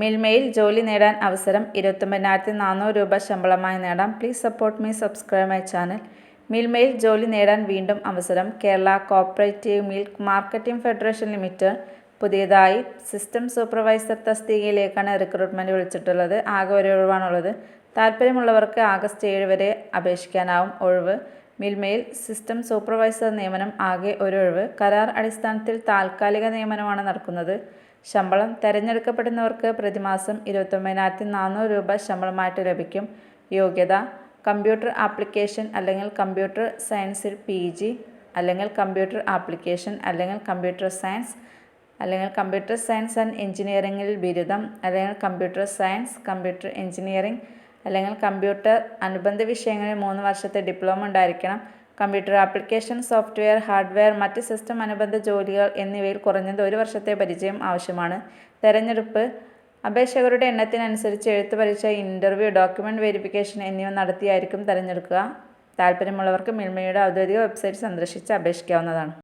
മിൽമയിൽ ജോലി നേടാൻ അവസരം 29,400 രൂപ ശമ്പളമായി നേടാം. Please support me, subscribe my channel. മിൽമയിൽ ജോലി നേടാൻ വീണ്ടും അവസരം. Kerala cooperative milk marketing federation limited പുതിയതായി സിസ്റ്റം സൂപ്പർവൈസർ തസ്തികയിലേക്കാണ് റിക്രൂട്ട്മെൻറ്റ് വിളിച്ചിട്ടുള്ളത്. ആകെ ഒരു ഒഴിവാണുള്ളത്. താല്പര്യമുള്ളവർക്ക് ആഗസ്റ്റ് 7 വരെ അപേക്ഷിക്കാനാവും. ഒഴിവ്: മിൽമയിൽ സിസ്റ്റം സൂപ്പർവൈസർ നിയമനം, ആകെ ഒരു ഒഴിവ്. കരാർ അടിസ്ഥാനത്തിൽ താൽക്കാലിക നിയമനമാണ് നടക്കുന്നത്. ശമ്പളം: തെരഞ്ഞെടുക്കപ്പെടുന്നവർക്ക് പ്രതിമാസം 29,400 രൂപ ശമ്പളമായിട്ട് ലഭിക്കും. യോഗ്യത: കമ്പ്യൂട്ടർ ആപ്ലിക്കേഷൻ അല്ലെങ്കിൽ കമ്പ്യൂട്ടർ സയൻസിൽ PG, അല്ലെങ്കിൽ കമ്പ്യൂട്ടർ ആപ്ലിക്കേഷൻ അല്ലെങ്കിൽ കമ്പ്യൂട്ടർ സയൻസ്, അല്ലെങ്കിൽ കമ്പ്യൂട്ടർ സയൻസ് ആൻഡ് എഞ്ചിനീയറിംഗിൽ ബിരുദം, അല്ലെങ്കിൽ കമ്പ്യൂട്ടർ സയൻസ്, കമ്പ്യൂട്ടർ എഞ്ചിനീയറിംഗ്, അല്ലെങ്കിൽ കമ്പ്യൂട്ടർ അനുബന്ധ വിഷയങ്ങളിൽ 3 വർഷത്തെ ഡിപ്ലോമ ഉണ്ടായിരിക്കണം. കമ്പ്യൂട്ടർ ആപ്ലിക്കേഷൻ, സോഫ്റ്റ്വെയർ, ഹാർഡ്വെയർ, മറ്റ് സിസ്റ്റം അനുബന്ധ ജോലികൾ എന്നിവയിൽ കുറഞ്ഞത് 1 വർഷത്തെ പരിചയം ആവശ്യമാണ്. തെരഞ്ഞെടുപ്പ്: അപേക്ഷകരുടെ എണ്ണത്തിനനുസരിച്ച് എഴുത്ത് പരീക്ഷ, ഇൻ്റർവ്യൂ, ഡോക്യുമെൻ്റ് വെരിഫിക്കേഷൻ എന്നിവ നടത്തിയായിരിക്കും തെരഞ്ഞെടുക്കുക. താല്പര്യമുള്ളവർക്ക് മിൽമയുടെ ഔദ്യോഗിക വെബ്സൈറ്റ് സന്ദർശിച്ച് അപേക്ഷിക്കാവുന്നതാണ്.